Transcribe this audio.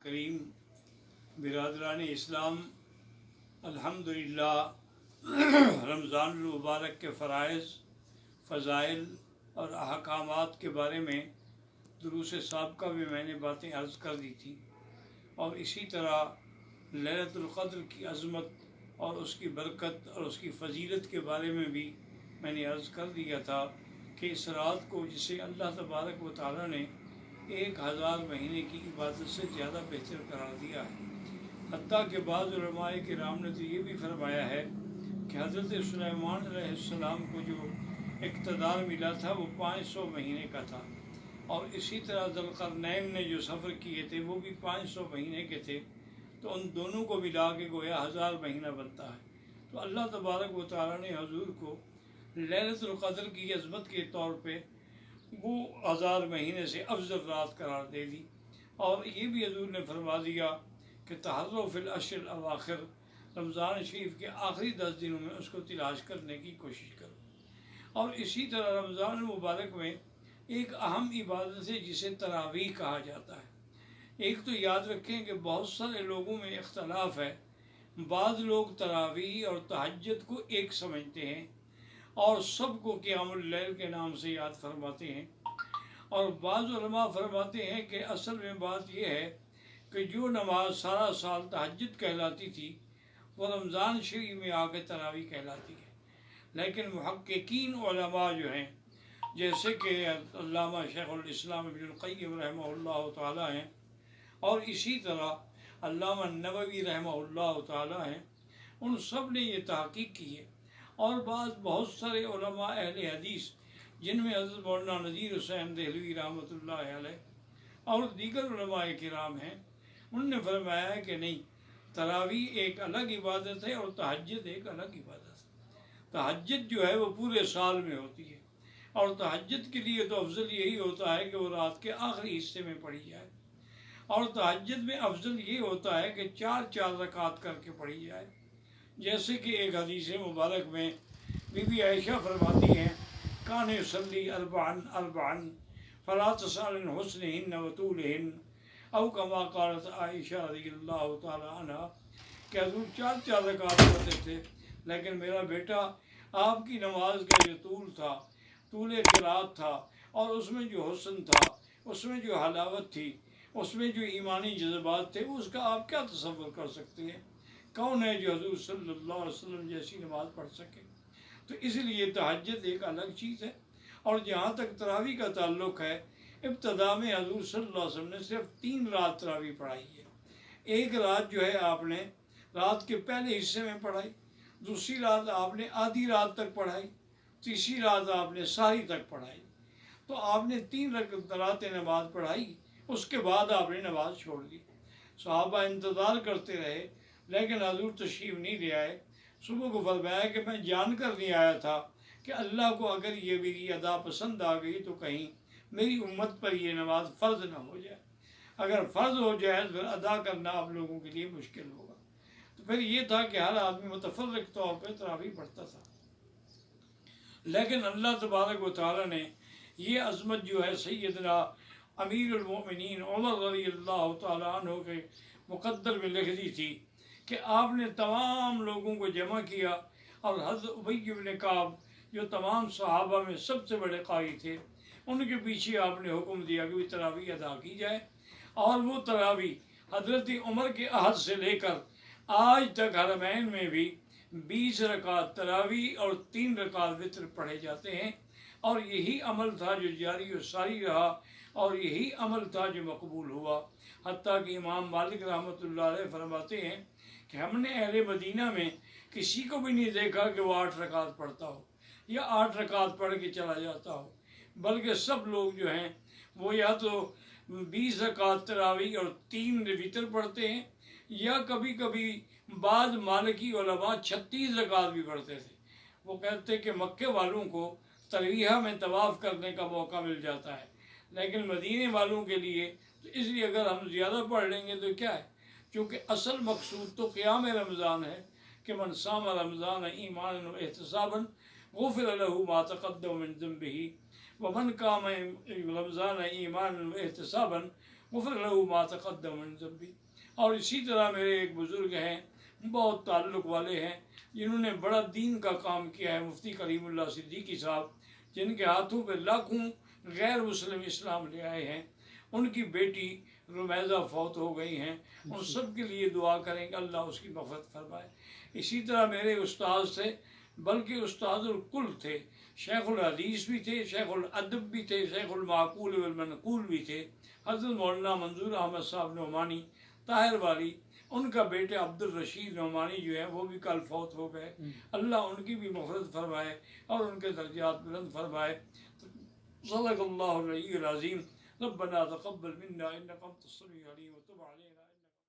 کریم برادران اسلام، الحمدللہ رمضان المبارک کے فرائض، فضائل اور احکامات کے بارے میں دروس سابقہ میں نے باتیں عرض کر دی تھی، اور اسی طرح لیلۃ القدر کی عظمت اور اس کی برکت اور اس کی فضیلت کے بارے میں بھی میں نے عرض کر دیا تھا کہ اس رات کو جسے اللہ تبارک و تعالیٰ نے 1000 مہینے کی عبادت سے زیادہ بہتر قرار دیا ہے، حتیٰ کہ بعض علماء کرام نے تو یہ بھی فرمایا ہے کہ حضرت سلیمان علیہ السلام کو جو اقتدار ملا تھا وہ 500 مہینے کا تھا، اور اسی طرح ذوالقرنین نے جو سفر کیے تھے وہ بھی 500 مہینے کے تھے، تو ان دونوں کو ملا کے گویا 1000 مہینہ بنتا ہے۔ تو اللہ تبارک و تعالیٰ نے حضور کو لیلۃ القدر کی عظمت کے طور پہ وہ 1000 مہینے سے افضل رات قرار دے دی، اور یہ بھی حضور نے فرما دیا کہ تحروا فی العشر الاواخر، رمضان شریف کے آخری 10 دنوں میں اس کو تلاش کرنے کی کوشش کرو۔ اور اسی طرح رمضان المبارک میں ایک اہم عبادت ہے جسے تراویح کہا جاتا ہے۔ ایک تو یاد رکھیں کہ بہت سارے لوگوں میں اختلاف ہے، بعض لوگ تراویح اور تہجد کو ایک سمجھتے ہیں اور سب کو قیام اللیل کے نام سے یاد فرماتے ہیں، اور بعض علماء فرماتے ہیں کہ اصل میں بات یہ ہے کہ جو نماز سارا سال تہجد کہلاتی تھی وہ رمضان شریف میں آ کے تراویح کہلاتی ہے۔ لیکن محققین علماء جو ہیں، جیسے کہ علامہ شیخ الاسلام ابن القیم رحمہ اللہ تعالیٰ ہیں، اور اسی طرح علامہ نووی رحمہ اللہ تعالیٰ ہیں، ان سب نے یہ تحقیق کی ہے، اور بہت سارے علماء اہل حدیث جن میں حضرت مولانا نذیر حسین دہلوی رحمۃ اللہ علیہ اور دیگر علماء کرام ہیں، انہوں نے فرمایا ہے کہ نہیں، تراویح ایک الگ عبادت ہے اور تہجد ایک الگ عبادت ہے۔ تہجد جو ہے وہ پورے سال میں ہوتی ہے، اور تہجد کے لیے تو افضل یہی ہوتا ہے کہ وہ رات کے آخری حصے میں پڑھی جائے، اور تہجد میں افضل یہ ہوتا ہے کہ 4 رکعت کر کے پڑھی جائے، جیسے کہ ایک حدیث مبارک میں بی بی عائشہ فرماتی ہیں کان یصلی اربعا فلا تسأل عن حسنہن وطولہن، او کما قالت عائشہ رضی اللہ تعالی عنہ، کہ حضور 4 رکعت پڑھتے تھے، لیکن میرا بیٹا آپ کی نماز کا جو طول تھا، طول قرات تھا، اور اس میں جو حسن تھا، اس میں جو حلاوت تھی، اس میں جو ایمانی جذبات تھے، اس کا آپ کیا تصور کر سکتے ہیں؟ کون ہے جو حضور صلی اللہ علیہ وسلم جیسی نماز پڑھ سکے؟ تو اس لیے تہجد ایک الگ چیز ہے۔ اور جہاں تک تراویح کا تعلق ہے، ابتدا میں حضور صلی اللہ علیہ وسلم نے صرف 3 رات تراویح پڑھائی ہے۔ ایک رات جو ہے آپ نے رات کے پہلے حصے میں پڑھائی، دوسری رات آپ نے آدھی رات تک پڑھائی، تیسری رات آپ نے ساری تک پڑھائی۔ تو آپ نے 3 راتیں نماز پڑھائی، اس کے بعد آپ نے نماز چھوڑ دی۔ صحابہ انتظار کرتے رہے، لیکن حضور تشریف نہیں لے آئے۔ صبح کو فرمایا کہ میں جان کر نہیں آیا تھا کہ اللہ کو اگر یہ میری ادا پسند آ گئی تو کہیں میری امت پر یہ نماز فرض نہ ہو جائے، اگر فرض ہو جائے تو پھر ادا کرنا آپ لوگوں کے لیے مشکل ہوگا۔ تو پھر یہ تھا کہ ہر آدمی متفرق طور پہ تراویح پڑھتا تھا، لیکن اللہ تبارک و تعالیٰ نے یہ عظمت جو ہے سیدنا امیر المؤمنین عمر رضی اللہ تعالیٰ عنہ کے مقدر میں لکھ دی تھی کہ آپ نے تمام لوگوں کو جمع کیا، اور حضرت ابی بن کعب جو تمام صحابہ میں سب سے بڑے قاری تھے، ان کے پیچھے آپ نے حکم دیا کہ تراویح ادا کی جائے، اور وہ تراویح حضرت عمر کے عہد سے لے کر آج تک حرمین میں بھی 20 رکعت تراویح اور 3 رکعت وتر پڑھے جاتے ہیں، اور یہی عمل تھا جو جاری و ساری رہا، اور یہی عمل تھا جو مقبول ہوا۔ حتیٰ کہ امام مالک رحمۃ اللہ علیہ فرماتے ہیں کہ ہم نے اہل مدینہ میں کسی کو بھی نہیں دیکھا کہ وہ 8 رکعت پڑھتا ہو یا 8 رکعت پڑھ کے چلا جاتا ہو، بلکہ سب لوگ جو ہیں وہ یا تو 20 رکعت تراویح اور 3 وتر پڑھتے ہیں، یا کبھی کبھی بعض مالکی علماء 36 رکعت بھی پڑھتے تھے۔ وہ کہتے کہ مکے والوں کو ترویہ میں طواف کرنے کا موقع مل جاتا ہے، لیکن مدینے والوں کے لیے تو اس لیے اگر ہم زیادہ پڑھ لیں گے تو کیا ہے، کیونکہ اصل مقصود تو قیام رمضان ہے کہ من صام رمضان ایمانا و احتسابا غفر له ما تقدم من ذنبه ومن قام رمضان ایمانا و احتسابا غفر لہ ما تقدم من ذنبہ۔ اور اسی طرح میرے ایک بزرگ ہیں، بہت تعلق والے ہیں، جنہوں نے بڑا دین کا کام کیا ہے، مفتی کریم اللہ صدیقی صاحب، جن کے ہاتھوں پہ لاکھوں غیر مسلم اسلام لے آئے ہیں۔ ان کی بیٹی رمیزہ فوت ہو گئی ہیں، ان سب کے لیے دعا کریں کہ اللہ اس کی مغفرت فرمائے۔ اسی طرح میرے استاذ تھے، بلکہ استاد الکل تھے، شیخ الحدیث بھی تھے، شیخ الادب بھی تھے، شیخ المعقول والمنقول بھی تھے، حضرت مولانا منظور احمد صاحب نعمانی طاہر والی۔ ان کا بیٹے عبد الرشید نعمانی جو ہے وہ بھی کل فوت ہو گئے، اللہ ان کی بھی مغفرت فرمائے اور ان کے درجات بلند فرمائے۔ صدق اللہ العلی العظیم۔ ربنا تقبل منا انک انت السمیع العلیم وتب علینا